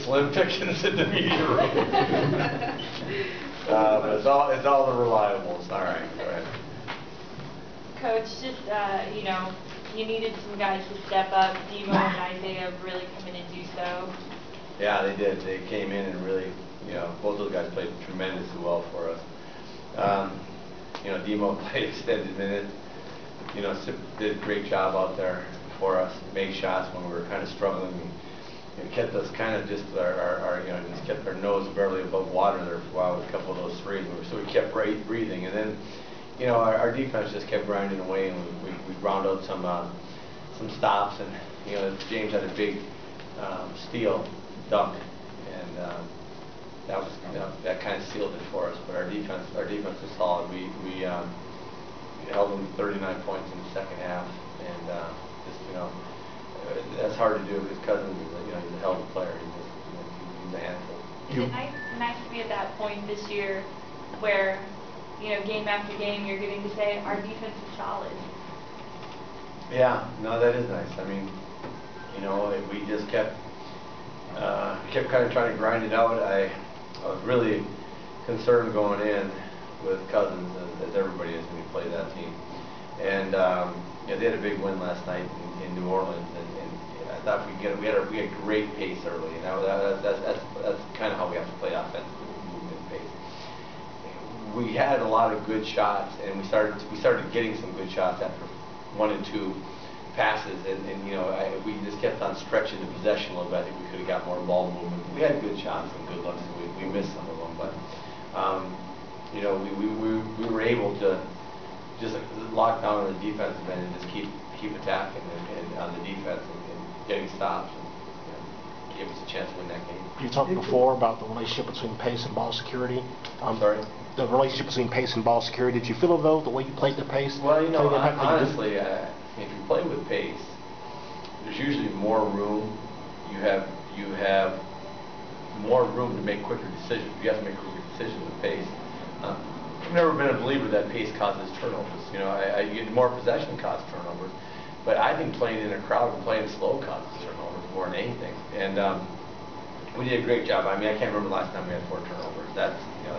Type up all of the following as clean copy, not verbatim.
Slim Pickens in the media room. But it's all the reliables. All right, go ahead. Coach, just, you know, you needed some guys to step up. Demo and Isaiah really come in and do so. Yeah, they did. They came in and really, you know, both those guys played tremendously well for us. You know, Demo played extended minutes. You know, did a great job out there for us. Made shots when we were kind of struggling. It kept us kind of just our you know, just kept our nose barely above water there for a while with a couple of those threes. So we kept breathing, and then, you know, our defense just kept grinding away, and we ground out some stops, and you know, James had a big steal dunk, and that was, you know, that kind of sealed it for us. But our defense was solid. We held them 39 points in the second half, and just, you know, that's hard to do because Cousins is, you know, he's a hell of a player. He's a handful. Is it nice to be at that point this year where, you know, game after game you're getting to say our defense is solid? Yeah, no, that is nice. I mean, you know, we just kept kind of trying to grind it out. I was really concerned going in with Cousins, as everybody is when you play that team. And you know, they had a big win last night in New Orleans, and I thought we had great pace early, and that's kind of how we have to play offense, movement pace. We had a lot of good shots, and we started getting some good shots after 1 and 2 passes, and you know, we just kept on stretching the possession a little bit. I think we could have got more ball movement. We had good shots and good looks, and we missed some of them, but you know, we were able to just lock down on the defensive end and just keep attacking and on the defense and getting stops, and you know, gave us a chance to win that game. You talked before about the relationship between pace and ball security. I'm sorry? The relationship between pace and ball security. Did you feel though the way you played the pace? Well, you know, honestly, if you play with pace, there's usually more room. You have more room to make quicker decisions. You have to make quicker decisions with pace. I've never been a believer that pace causes turnovers. You know, I get more possession causes turnovers, but I think playing in a crowd and playing slow causes turnovers more than anything. And we did a great job. I mean, I can't remember the last time we had 4 turnovers. That's, you know,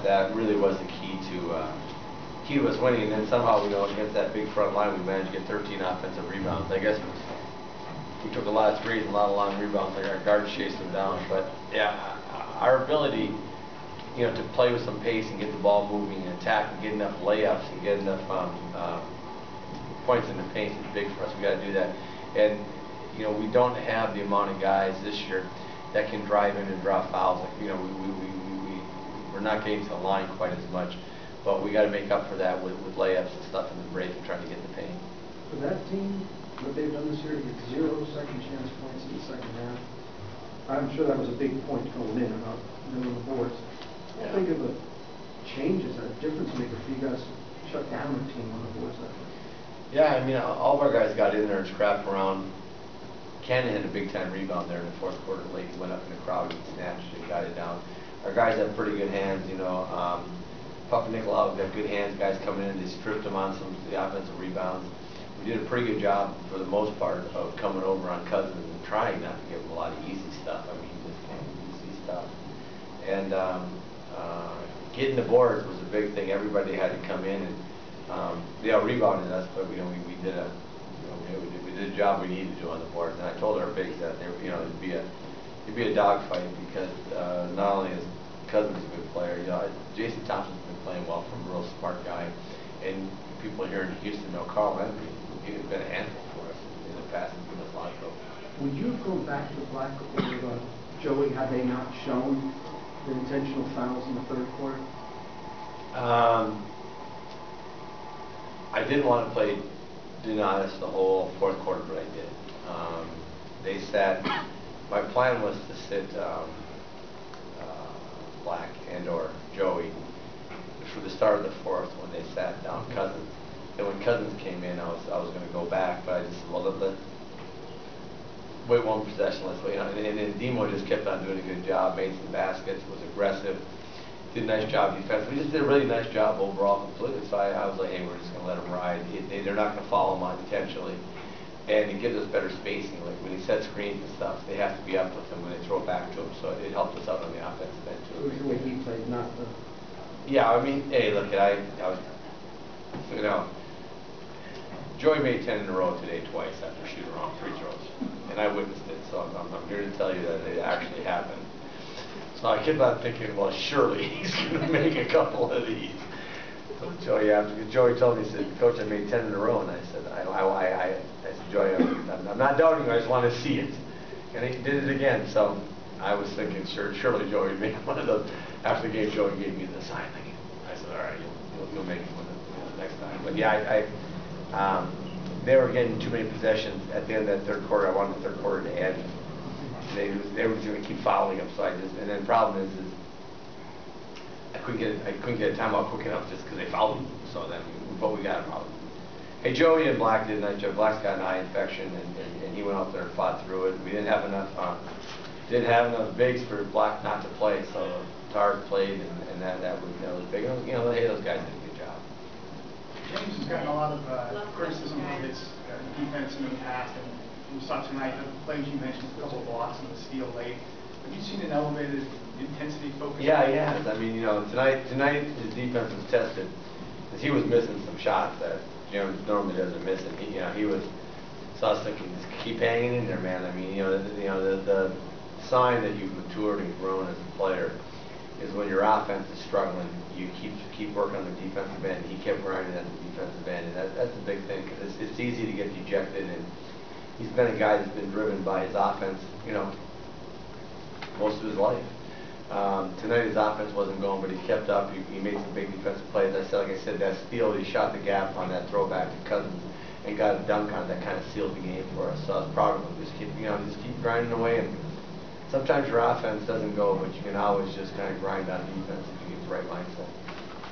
that really was the key to us winning. And then somehow, you know, against that big front line, we managed to get 13 offensive rebounds. I guess we took a lot of threes and a lot of long rebounds. Like our guards chased them down. But yeah, our ability, you know, to play with some pace and get the ball moving and attack and get enough layups and get enough points in the paint is big for us. We got to do that. And you know, we don't have the amount of guys this year that can drive in and draw fouls. Like, you know, we're not getting to the line quite as much, but we got to make up for that with layups and stuff in the break and trying to get the paint. For that team, what they've done this year to get 0 second chance points in the second half, I'm sure that was a big point going in about middle of the boards. I think of the changes, a difference maker for you guys to shut down the team on the boards that way. Yeah, I mean, all of our guys got in there and scrapped around. Cannon had a big-time rebound there in the fourth quarter late. He went up in the crowd and snatched it, got it down. Our guys have pretty good hands, you know. Papa Nicolau got good hands. Guys coming in, they stripped them on some of the offensive rebounds. We did a pretty good job for the most part of coming over on Cousins and trying not to give him a lot of easy stuff. I mean, just kind of easy stuff. And getting the boards was a big thing. Everybody had to come in, and they all rebounded us, but you know, we did a job we needed to do on the boards. And I told our bigs that you know, it'd be a dogfight because not only is Cousins a good player, you know, Jason Thompson's been playing well from a real smart guy, and people here in Houston know Carl Henry. He's been a handful for us in the past and given us a lot of trouble. Would you have gone back to the black or Joey had they not shown the intentional fouls in the third quarter? I didn't want to play Donatis the whole fourth quarter, but I did. They sat. My plan was to sit Black and or Joey for the start of the fourth when they sat down Cousins. And when Cousins came in, I was going to go back, but I just said, well, let's wait one possession. Let's wait. And then Demo just kept on doing a good job, made some baskets, was aggressive, did a nice job defensively. We just did a really nice job overall completely. So I was like, hey, we're just going to let them ride. They're not going to follow him on intentionally. And it gives us better spacing. Like when he sets screens and stuff, they have to be up with him when they throw it back to him. So it helped us out on the offensive end It was too. the way he played, not the... Yeah, I mean, hey, look, I was, you know, Joey made 10 in a row today twice after shooting wrong free throws. And I witnessed it, so I'm here to tell you that it actually happened. So I kept on thinking, well, surely he's going to make a couple of these. So Joey, after Joey told me, he said, Coach, I made 10 in a row, and I said, I said, Joey, I'm not doubting you, I just want to see it. And he did it again, so I was thinking, surely Joey made one of those. After the game, Joey gave me the sign. I said, all right, you'll make one next time. But yeah, they were getting too many possessions at the end of that third quarter. I wanted the third quarter to end. They were just going to keep fouling him, so I just, and then the problem is I couldn't get a timeout quick enough just because they fouled him. So then, but we got a problem. Hey, Joey and Black did a nice job. Black's got an eye infection, and he went out there and fought through it. We didn't have enough bigs for Black not to play, so Tard played, and that was big. You know, hey, those guys did a good job. James has gotten a lot of criticism of his defense in the past, and we saw tonight the plays you mentioned, a couple of blocks and the steal late. Have you seen an elevated intensity focus? Yeah, he has. I mean, you know, tonight his defense was tested because he was missing some shots that Jim normally doesn't miss. And he was. So I was thinking, just keep hanging in there, man. I mean, the sign that you've matured and grown as a player is when your offense is struggling, you keep working on the defensive end. He kept grinding at the defensive end, and that's a big thing because it's easy to get dejected. And he's been a guy that's been driven by his offense, you know, most of his life. Tonight his offense wasn't going, but he kept up. He made some big defensive plays. Like I said, that steal, he shot the gap on that throwback to Cousins and got a dunk on it. That kind of sealed the game for us. So I was proud of him. Just keep grinding away. And sometimes your offense doesn't go, but you can always just kind of grind on defense if you get the right mindset.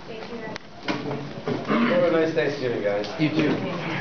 Thank you, guys. Have a nice Thanksgiving, guys. You too.